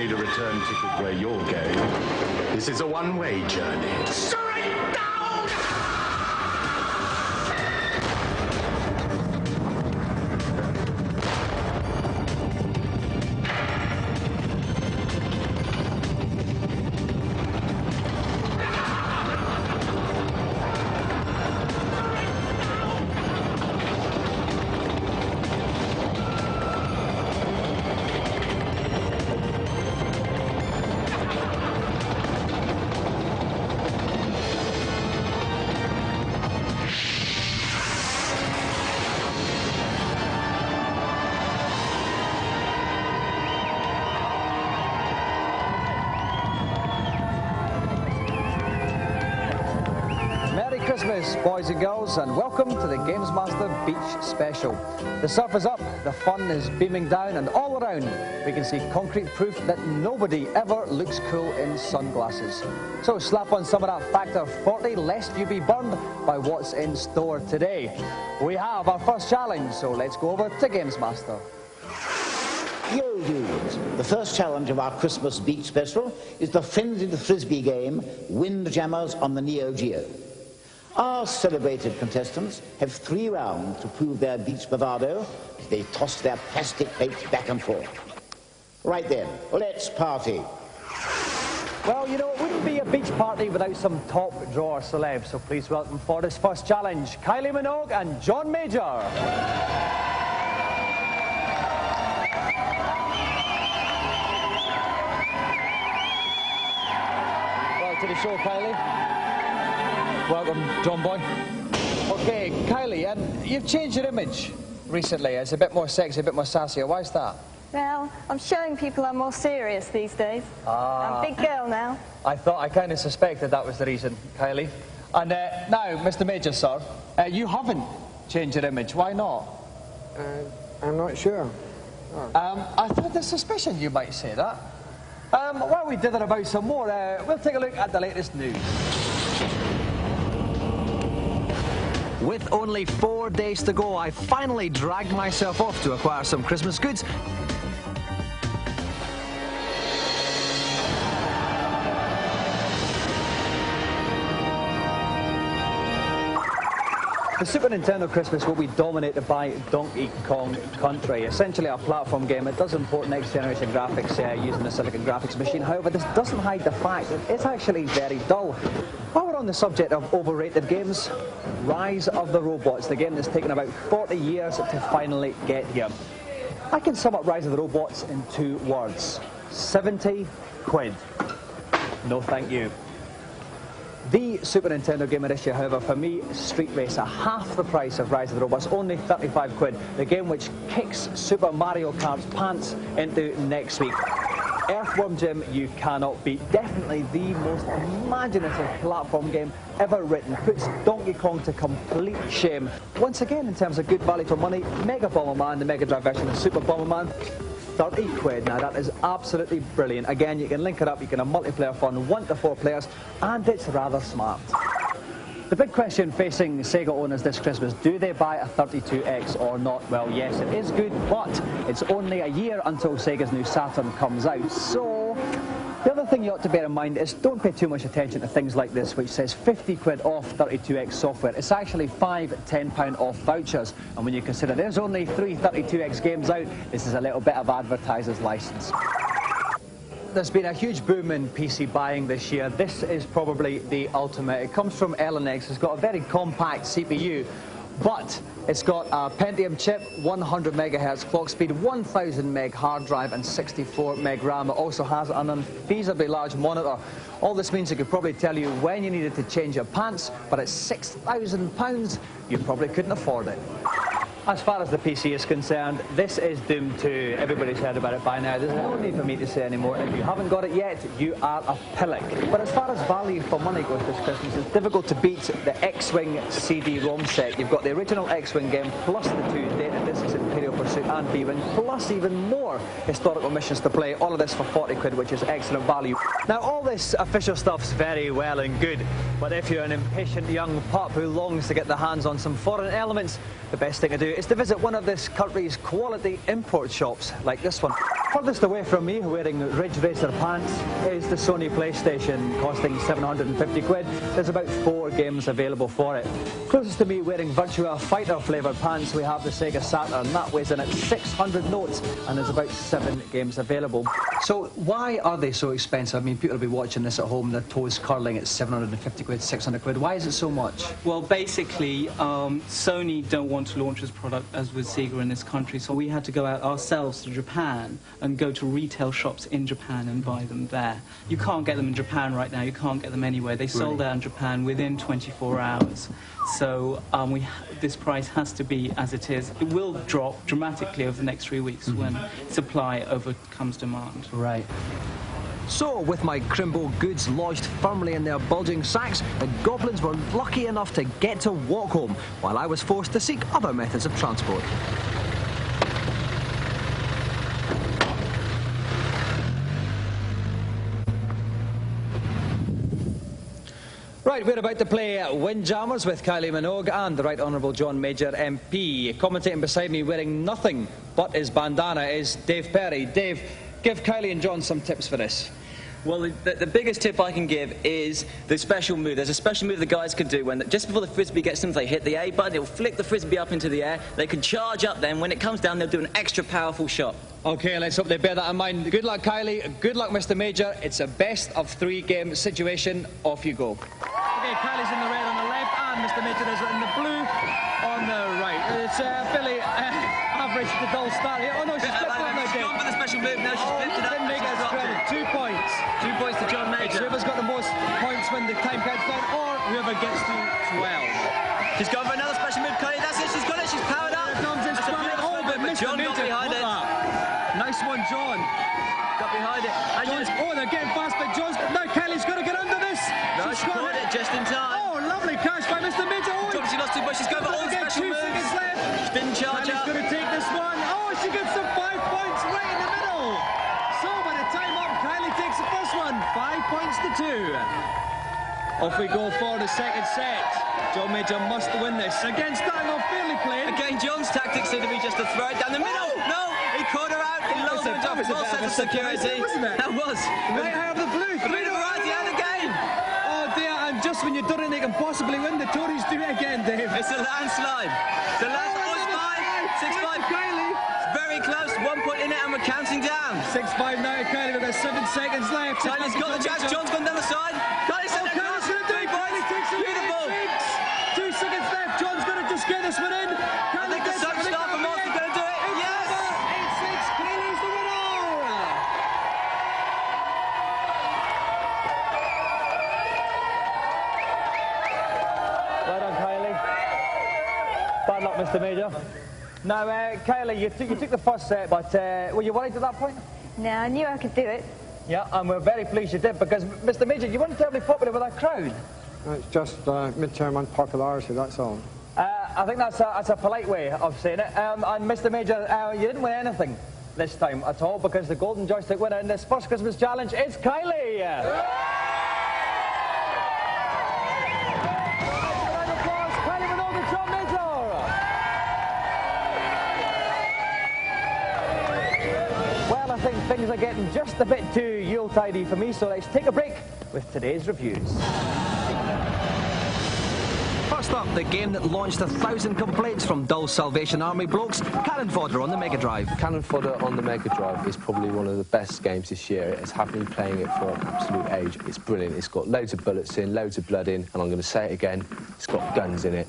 need a return ticket where you're going. This is a one-way journey. Straight down! Christmas, boys and girls, and welcome to the GamesMaster Beach Special. The surf is up, the fun is beaming down, and all around we can see concrete proof that nobody ever looks cool in sunglasses. So slap on some of that factor 40 lest you be burned by what's in store today. We have our first challenge, so let's go over to GamesMaster. Yo dudes, the first challenge of our Christmas Beach Special is the frenzied frisbee game, Windjammers on the Neo Geo. Our celebrated contestants have 3 rounds to prove their beach bravado as they toss their plastic plates back and forth. Right then, let's party. Well, you know, it wouldn't be a beach party without some top drawer celebs, so please welcome for this first challenge, Kylie Minogue and John Major. Welcome to the show, Kylie. Welcome, John Boy. Okay, Kylie, you've changed your image recently. It's a bit more sexy, a bit more sassy. Why is that? Well, I'm showing people I'm more serious these days. I'm a big girl now. I kind of suspected that was the reason, Kylie. And now, Mr. Major, sir, you haven't changed your image. Why not? I'm not sure. Oh. I thought the suspicion you might say that. While we dither about some more, we'll take a look at the latest news. With only 4 days to go, I finally dragged myself off to acquire some Christmas goods. The Super Nintendo Christmas will be dominated by Donkey Kong Country, essentially a platform game. It does import next-generation graphics using the Silicon Graphics machine. However, this doesn't hide the fact that it's actually very dull. While we're on the subject of overrated games, Rise of the Robots, the game that's taken about 40 years to finally get here. I can sum up Rise of the Robots in 2 words. 70 quid. No thank you. The Super Nintendo game of this year, however, for me, Street Racer, half the price of Rise of the Robots, only 35 quid. The game which kicks Super Mario Kart's pants into next week. Earthworm Jim, you cannot beat. Definitely the most imaginative platform game ever written. Puts Donkey Kong to complete shame. Once again, in terms of good value for money, Mega Bomberman, the Mega Drive version of Super Bomberman, 30 quid. Now that is absolutely brilliant. Again, you can link it up, you can have multiplayer fun, 1 to 4 players, and it's rather smart. The big question facing Sega owners this Christmas, do they buy a 32X or not? Well, yes, it is good, but it's only a year until Sega's new Saturn comes out. So, the other thing you ought to bear in mind is don't pay too much attention to things like this, which says 50 quid off 32X software. It's actually 5 £10 off vouchers. And when you consider there's only 3 32X games out, this is a little bit of advertiser's license. There's been a huge boom in PC buying this year. This is probably the ultimate. It comes from Linux. It's got a very compact CPU, but it's got a Pentium chip, 100 megahertz clock speed, 1000 meg hard drive, and 64 meg RAM. It also has an unfeasibly large monitor. All this means it could probably tell you when you needed to change your pants, but at £6,000, you probably couldn't afford it. As far as the PC is concerned, this is doomed to. Everybody's heard about it by now. There's no need for me to say anymore. If you haven't got it yet, you are a pillock. But as far as value for money goes this Christmas, it's difficult to beat the X-Wing CD-ROM set. You've got the original X-Wing game, plus the 2 data discs, Imperial Pursuit and B-Wing, plus even more historical missions to play. All of this for 40 quid, which is excellent value. Now, all this official stuff's very well and good, but if you're an impatient young pup who longs to get their hands on some foreign elements, the best thing to do is to visit one of this country's quality import shops, like this one. Furthest away from me, wearing Ridge Racer pants, is the Sony PlayStation, costing 750 quid. There's about 4 games available for it. Closest to me, wearing Virtua Fighter flavoured pants, we have the Sega Saturn. That weighs in at 600 notes, and there's about 7 games available. So why are they so expensive? I mean, people will be watching this at home, their toes curling at 750 quid, 600 quid. Why is it so much? Well, basically, Sony don't want to launch this product as with Sega in this country, so we had to go out ourselves to Japan and go to retail shops in Japan and buy them there. You can't get them in Japan right now, you can't get them anywhere. They sold out in Japan within 24 hours. So this price has to be as it is. It will drop dramatically over the next 3 weeks when supply overcomes demand. Right. So, with my Crimbo goods lodged firmly in their bulging sacks, the goblins were lucky enough to get to walk home, while I was forced to seek other methods of transport. Right, we're about to play Windjammers with Kylie Minogue and the Right Honourable John Major MP. Commentating beside me, wearing nothing but his bandana, is Dave Perry. Dave, give Kylie and John some tips for this. Well, the biggest tip I can give is the special move. There's a special move the guys can do when, just before the frisbee gets them, they hit the A button, it'll flick the frisbee up into the air. They can charge up then. When it comes down, they'll do an extra powerful shot. OK, let's hope they bear that in mind. Good luck, Kylie. Good luck, Mr. Major. It's a best of 3 game situation. Off you go. OK, Kylie's in the red on the left, and Mr. Major is in the blue on the right. It's fairly average to dull start here. Oh, no, she's flipped it now, She's gone for the special move. No, she's flipped it up. Didn't make it as credit. 2 points. 2 points to John Major. Whoever's got the most points when the time counts down, or whoever gets to 12. She's gone for another special move, Kylie. That's it. She's got it. She's powered up. Here comes it. Oh, but Mr. John got Major behind it. Nice one, John. Got behind it. Oh, they're getting fast, but John's... Now Kylie's got to get under this. No, she caught it just in time. Oh, lovely catch by Mr. Major. Oh, She lost 2 points. She's going for all the special 2 moves. seconds left. She didn't charge Kylie's up. going to take this one. Oh, she gets some 5 points right in the middle. So by the time up, Kylie takes the first one. 5 points to 2. Off we go for the second set. John Major must win this. Again, starting off fairly played. Again, John's tactics seem to be just to throw it down the middle. No, he caught her out. He lulled her into a false sense of security. Wasn't it? That was. Right out of the blue. A bit of variety out of the game. Oh dear, and just when you don't think they can possibly win, the Tories do it again, Dave. It's a landslide. The landslide was 5, 6-5. Kylie. It's very close. 1 point in it, and we're counting down. 6-5 now to Kylie. We've got 7 seconds left. Kylie's got the chance. John's gone down the side. Kylie's sent it across. 3 points. Beautiful. 2 seconds left. John's going to just get this one in. I think the sun star from Moss is going to do it. Yes. 8-6. Kylie's the winner. Well done, Kylie. Bad luck, Mr. Major. Now, Kylie, you took the first set, but were you worried at that point? No, I knew I could do it. Yeah, and we're very pleased you did, because, Mr. Major, you weren't terribly popular with that crowd. It's just midterm unpopularity, that's all. I think that's a polite way of saying it. And Mr. Major, you didn't win anything this time at all, because the Golden Joystick winner in this first Christmas challenge is Kylie. Round of applause, Kylie Minogue and John Major. Well, I think things are getting just a bit too Yuletide-y for me, so let's take a break with today's reviews. First up, the game that launched 1,000 complaints from dull Salvation Army blokes, Cannon Fodder on the Mega Drive. Cannon Fodder on the Mega Drive is probably one of the best games this year. It's happily playing it for an absolute age. It's brilliant. It's got loads of bullets in, loads of blood in, and I'm going to say it again, it's got guns in it.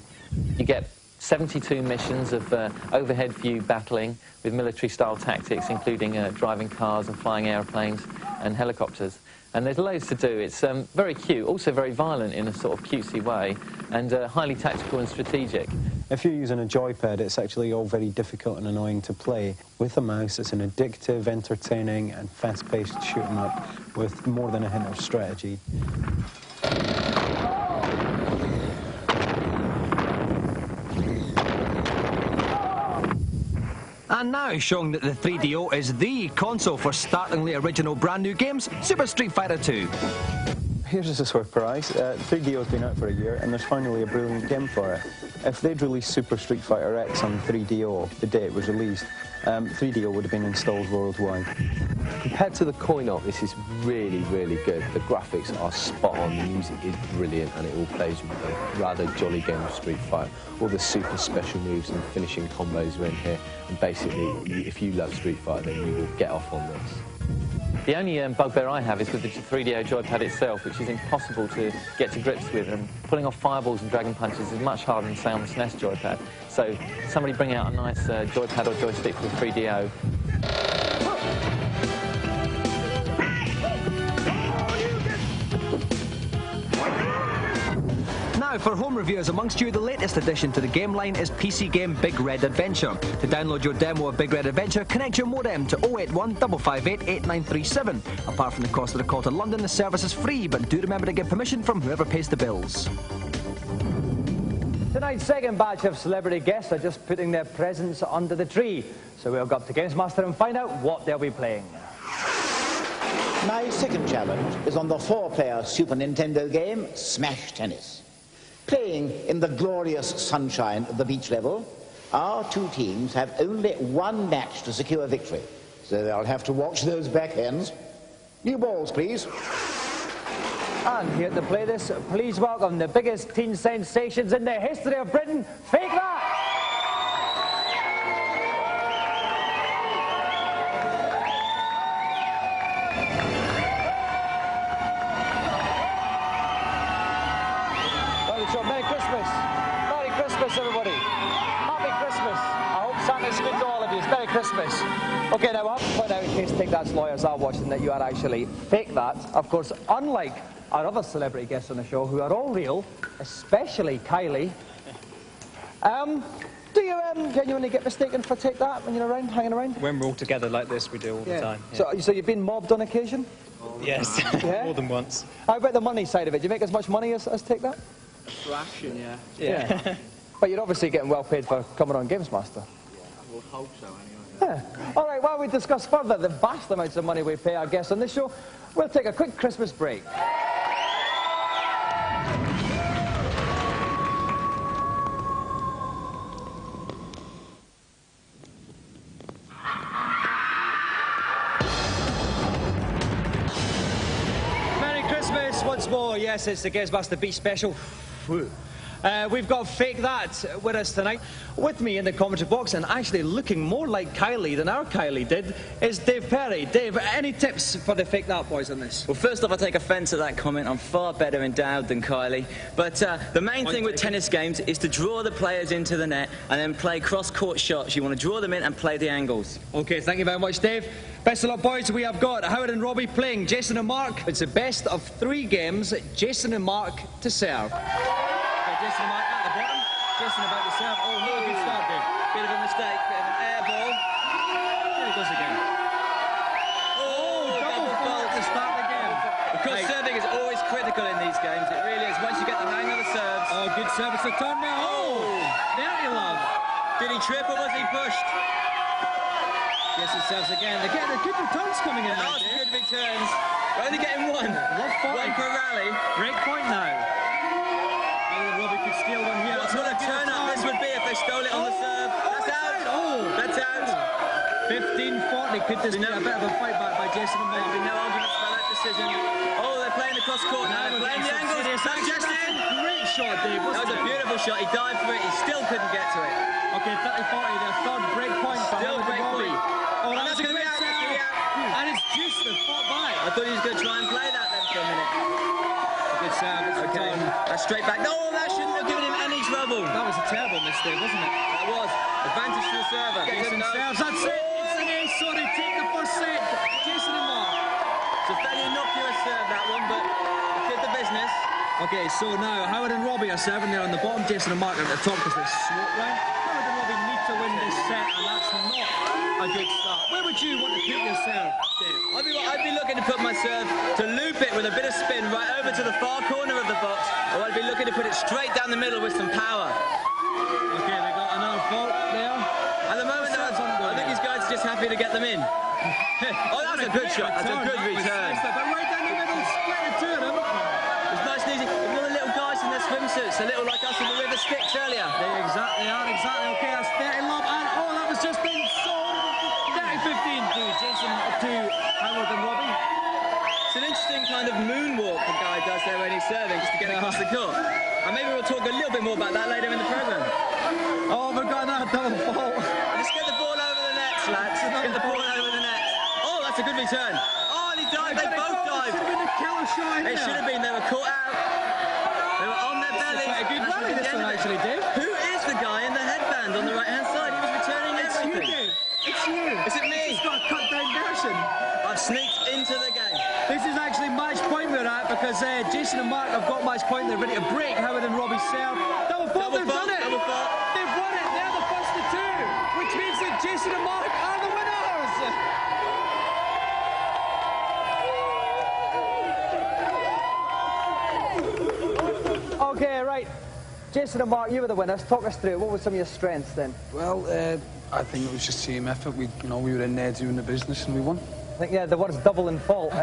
You get 72 missions of overhead view battling with military-style tactics, including driving cars and flying airplanes and helicopters. And there's loads to do. It's very cute, also very violent in a sort of cutesy way, and highly tactical and strategic. If you're using a joypad, it's actually all very difficult and annoying to play. With a mouse, it's an addictive, entertaining, and fast-paced shoot-'em-up with more than a hint of strategy. And now, showing that the 3DO is the console for startlingly original brand new games, Super Street Fighter 2. Here's a surprise. 3DO's been out for a year, and there's finally a brilliant game for it. if they'd released Super Street Fighter X on 3DO the day it was released, 3DO would have been installed worldwide. Compared to the coin-op, this is really, really good. The graphics are spot on, the music is brilliant, and it all plays with a rather jolly game of Street Fighter. All the super special moves and finishing combos are in here, and basically, if you love Street Fighter, then you will get off on this. The only bugbear I have is with the 3DO joypad itself, which is impossible to get to grips with, and pulling off fireballs and dragon punches is much harder than, say, on the SNES joypad. So somebody bring out a nice joypad or joystick for 3DO. Now, for home reviewers amongst you, the latest addition to the game line is PC game Big Red Adventure. To download your demo of Big Red Adventure, connect your modem to 081 558 8937. Apart from the cost of the call to London, the service is free, but do remember to get permission from whoever pays the bills. Tonight's second batch of celebrity guests are just putting their presents under the tree. So we'll go up to GamesMaster and find out what they'll be playing. My second challenge is on the 4-player Super Nintendo game, Smash Tennis. Playing in the glorious sunshine of the beach level, our two teams have only one match to secure victory, so they'll have to watch those backhands. New balls, please. And here to play this, please welcome the biggest teen sensations in the history of Britain, Fake That! So Merry Christmas. Merry Christmas, everybody. Happy Christmas. I hope Santa's good to all of you. It's Merry Christmas. Okay, now I have to point out, in case Take That's lawyers are watching, that you are actually Fake That. Of course, unlike our other celebrity guests on the show, who are all real, especially Kylie. Do you genuinely get mistaken for Take That when you're around, hanging around? When we're all together like this, we do all the time. Yeah. So you've been mobbed on occasion? Yes, yeah? more than once. How about the money side of it? Do you make as much money as Take That? Fraction, Yeah. But you're obviously getting well paid for coming on GamesMaster. We'll hope so, anyway. Yeah. All right, while we discuss further the vast amounts of money we pay our guests on this show, we'll take a quick Christmas break. Merry Christmas once more. Yes, it's the GamesMaster Beach Special. We've got Fake That with us tonight. With me in the commentary box, and actually looking more like Kylie than our Kylie did, is Dave Perry. Dave, any tips for the Fake That boys on this? Well, first off, I take offence at that comment. I'm far better endowed than Kylie. But the main thing with tennis games is to draw the players into the net and then play cross-court shots. You want to draw them in and play the angles. Okay, thank you very much, Dave. Best of luck, boys. We have got Howard and Robbie playing Jason and Mark. It's the best of 3 games. Jason and Mark to serve. Jason and Mark at the bottom. Jason about to serve. Oh, no, good start, Dave. Bit of a mistake, bit of an air ball. There he goes again. Oh, double fault to start the game. Because serving is always critical in these games. It really is. Once you get the hang of the serves. Oh, good service return now. Oh, there you love. Did he trip or was he pushed? Yes, it serves again. They're getting the good returns coming in. That's good returns. We're only getting one. One per rally. Break point now. Robbie could steal one here. What sort of turn-up this would be if they stole it on the serve? That's out. Oh, that's out. 15-40. Could this be a bit of a fight back by Jason and Mark? There'll be no arguments about that decision. Oh, they're playing the cross-court now. They're playing the angles. That's just in. Great shot, Dave. That was a beautiful shot. He dived for it. He still couldn't get to it. Okay, 30-40. Their third break point. Still break point. Oh, that's going to be out. And it's just the fought back. I thought he was going to try and play that then for a minute. Good serve. Okay, that's straight back. No, that shouldn't have given him any trouble. That was a terrible mistake, wasn't it? That was. Advantage to the server. Jason serves. That's it. It's an ace. So they take the first set. Jason and Mark. It's a fairly innocuous serve, that one, but it did the business. Okay, so now Howard and Robbie are serving there on the bottom. Jason and Mark are at the top because they swoop round. Howard and Robbie need to win this set, and that's not a good start. Where would you want to put your serve, Dave? I'd be looking to put my serve to loop it with a bit of spin right over to the far corner of the box, or I'd be looking to put it straight down the middle with some power. Okay, they got another fault there. At the moment, I think these guys are just happy to get them in. Oh, that's a good shot. That's a good return. But right down the middle, split the two of them. It's nice and easy. One of the little guys in the swimsuits, a little like us in the River Styx earlier. They exactly are, exactly. Okay, that's 30 lob, and oh, that was just been sold. 30-15 to Jason, to Howard and Robbie. It's an interesting kind of moonwalk the guy does there when he's serving, just to get across the court. And maybe we'll talk a little bit more about that later in the programme. Oh, we've got that double fault. Let's get the ball over the nets, lads. Get the ball over the nets. Oh, that's a good return. Oh, and he dived. They both dived. Should have been a killer shot. It should have been. They were caught out. They were on their belly. Quite a good rally, this one, actually, Dave. Who is the guy in the headband on the right-hand side? He was returning everything. It's you, Dave. It's you. Is it me? It's got a cut-down version. I've sneaked into the game. This is actually match point we're at, because Jason and Mark have got match point. They're ready to break Howard and Robbie serve. Double fault, they've done it. Double fault. They've won it. They're the first to two, which means that Jason and Mark are the winners. Okay, right. Jason and Mark, you were the winners. Talk us through it. What were some of your strengths then? Well, I think it was just team effort. We were in there doing the business and we won. I think, yeah, the words double and fault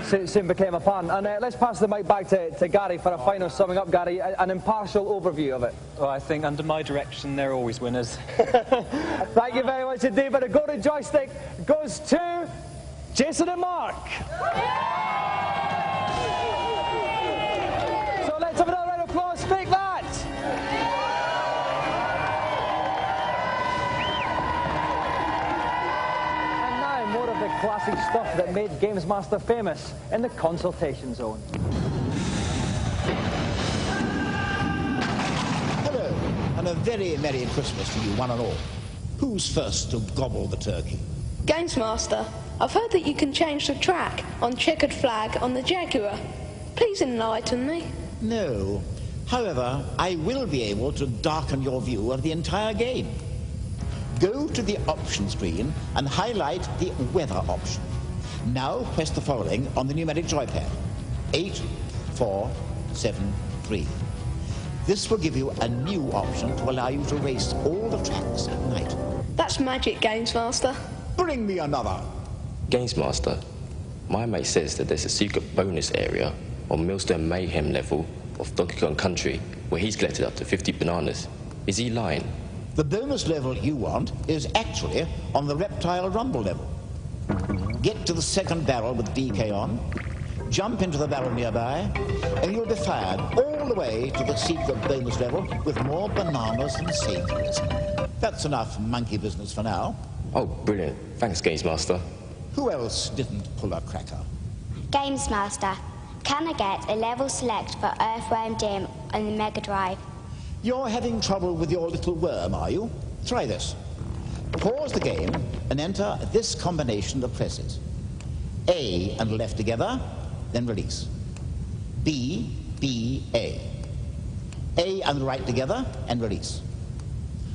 soon became apparent. And let's pass the mic back to Gary for a final summing up. Gary, an impartial overview of it. Well, I think under my direction, they're always winners. Thank you very much indeed. But the golden joystick goes to Jason and Mark. So let's have another round of applause. Take that. More of the classic stuff that made GamesMaster famous in the consultation zone. Hello, and a very Merry Christmas to you, one and all. Who's first to gobble the turkey? GamesMaster, I've heard that you can change the track on checkered flag on the Jaguar. Please enlighten me. No. However, I will be able to darken your view of the entire game. Go to the option screen and highlight the weather option. Now press the following on the numeric joypad. 8, 4, 7, 3. This will give you a new option to allow you to race all the tracks at night. That's magic, GamesMaster. Bring me another. GamesMaster, my mate says that there's a secret bonus area on Millstone Mayhem level of Donkey Kong Country where he's collected up to 50 bananas. Is he lying? The bonus level you want is actually on the Reptile Rumble level. Get to the second barrel with DK on, jump into the barrel nearby, and you'll be fired all the way to the secret bonus level with more bananas and savings. That's enough monkey business for now. Oh, brilliant. Thanks, GamesMaster. Who else didn't pull a cracker? GamesMaster, can I get a level select for Earthworm Jim on the Mega Drive? You're having trouble with your little worm, are you? Try this. Pause the game and enter this combination of presses. A and left together, then release. B, B, A. A and right together and release.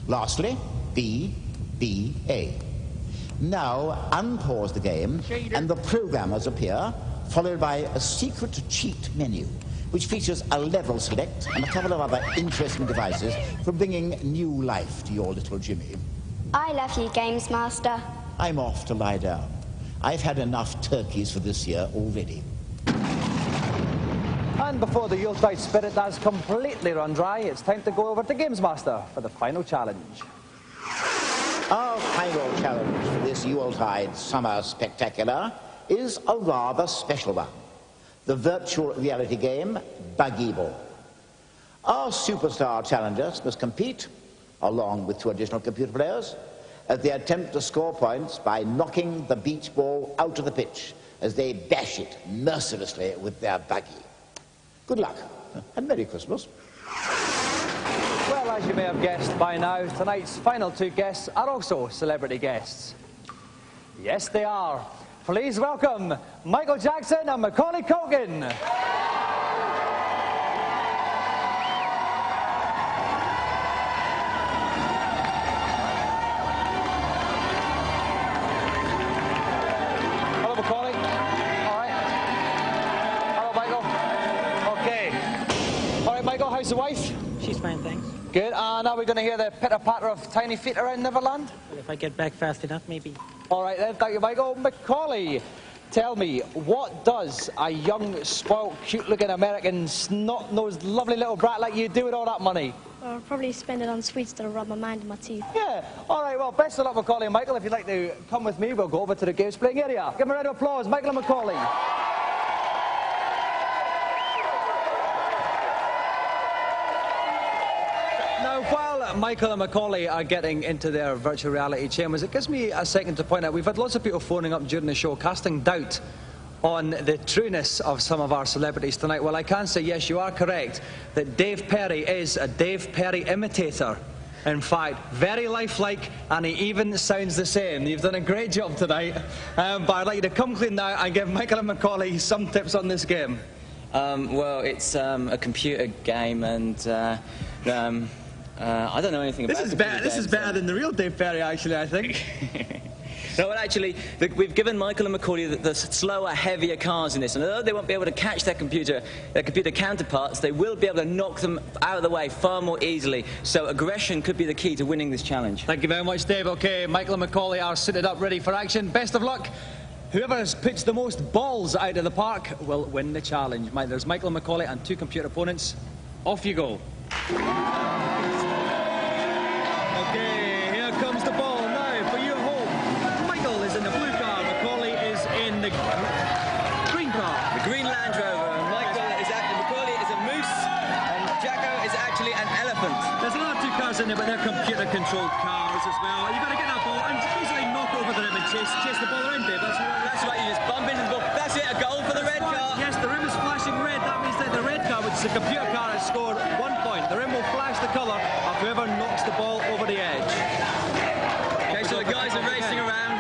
Lastly, B, B, A. Now unpause the game and the programmers appear, followed by a secret cheat menu, which features a level select and a couple of other interesting devices for bringing new life to your little Jimmy. I love you, GamesMaster. I'm off to lie down. I've had enough turkeys for this year already. And before the Yuletide spirit has completely run dry, it's time to go over to GamesMaster for the final challenge. Our final challenge for this Yuletide summer spectacular is a rather special one. The virtual reality game, Buggy Ball. Our superstar challengers must compete, along with 2 additional computer players, as they attempt to score points by knocking the beach ball out of the pitch as they bash it mercilessly with their buggy. Good luck, and Merry Christmas. Well, as you may have guessed by now, tonight's final 2 guests are also celebrity guests. Yes, they are. Please welcome Michael Jackson and Macaulay Culkin. Hello, Macaulay. All right. Hello, Michael. Okay. All right, Michael, how's the wife? She's fine, thanks. Good. Now we're going to hear the pitter-patter of tiny feet around Neverland. Well, if I get back fast enough, maybe. All right then, thank you, Michael. Macaulay, Tell me, what does a young, spoilt, cute-looking American, snot-nosed, lovely little brat like you do with all that money? I'll probably spend it on sweets that'll rub my mind in my teeth. Yeah, all right, well, best of luck, Macaulay and Michael. If you'd like to come with me, we'll go over to the games playing area. Give them a round of applause, Michael and Macaulay. Now, while Michael and Macaulay are getting into their virtual reality chambers, it gives me a second to point out we've had lots of people phoning up during the show casting doubt on the trueness of some of our celebrities tonight. Well, I can say, yes, you are correct, that Dave Perry is a Dave Perry imitator. In fact, very lifelike, and he even sounds the same. You've done a great job tonight, but I'd like you to come clean now and give Michael and Macaulay some tips on this game. Well, it's a computer game, and I don't know anything about it. This is better than the real Dave Perry, actually, I think. No, well, actually, we've given Michael and Macaulay the slower, heavier cars in this, and although they won't be able to catch their computer counterparts, they will be able to knock them out of the way far more easily. So aggression could be the key to winning this challenge. Thank you very much, Dave. OK, Michael and Macaulay are suited up, ready for action. Best of luck. Whoever has pitched the most balls out of the park will win the challenge. There's Michael and Macaulay and two computer opponents. Off you go. OK, here comes the ball now for you at home. Michael is in the blue car, Macaulay is in the green car. The green Land Rover. Macaulay is a moose, and Jacko is actually an elephant. There's another two cars in there, but they're computer-controlled cars as well. You've got to get that ball and basically knock over the rim and chase the ball around, Dave. That's right, you just bump into the ball. That's it, a goal for the red car. Yes, the rim is flashing red. That means that the red car, which is a computer car, has scored 1 point. The rim will flash the colour of whoever knocks the ball over the edge. Okay, so the guys are racing around,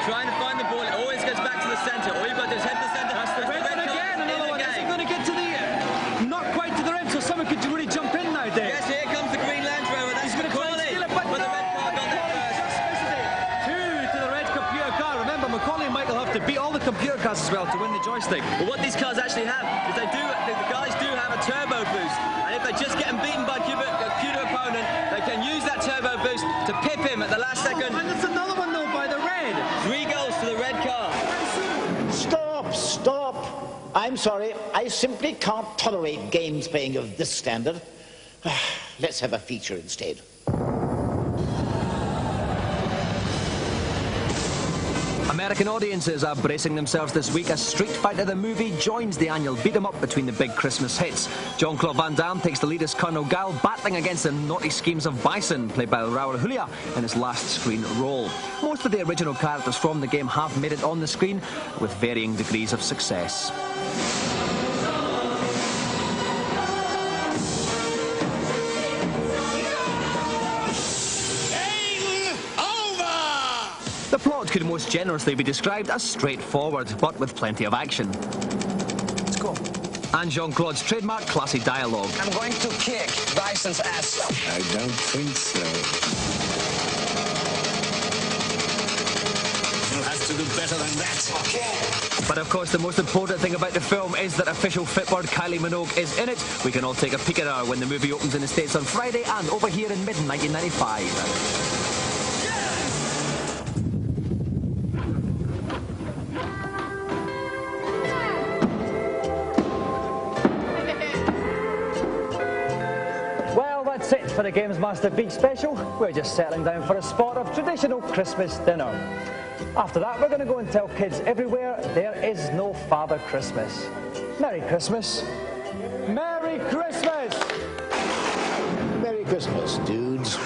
trying to find the ball. It always goes back to the centre. All you've got to do is head to the centre. That's the red one again. Another one. It's going to get to the... not quite to the rim, so someone could really jump in now, Dave. Yes, here comes the green Land Rover. That's going to steal it, but the red car got there first. Two to the red computer car. Remember, Macaulay and Michael have to beat all the computer cars as well to win the joystick. Well, what these cars actually have is the guys do have a turbo boost, and if they're just getting beaten by a computer opponent, they can use that turbo boost to pip him at the last second. And that's another one though by the red. 3 goals to the red car. Stop. I'm sorry, I simply can't tolerate games playing of this standard. Let's have a feature instead. American audiences are bracing themselves this week as Street Fighter the movie joins the annual beat-em-up between the big Christmas hits. Jean-Claude Van Damme takes the lead as Colonel Guile, battling against the naughty schemes of Bison, played by Raul Julia, in his last screen role. Most of the original characters from the game have made it on the screen, with varying degrees of success. The plot could most generously be described as straightforward, but with plenty of action. Let's go. And Jean-Claude's trademark classy dialogue. I'm going to kick Bison's ass. I don't think so. You'll have to do better than that. Okay. But of course, the most important thing about the film is that official Fitbird Kylie Minogue is in it. We can all take a peek at her when the movie opens in the States on Friday and over here in mid-1995. That's it for the GamesMaster Big Special. We're just settling down for a spot of traditional Christmas dinner. After that, we're going to go and tell kids everywhere there is no Father Christmas. Merry Christmas. Merry Christmas! Merry Christmas, dudes.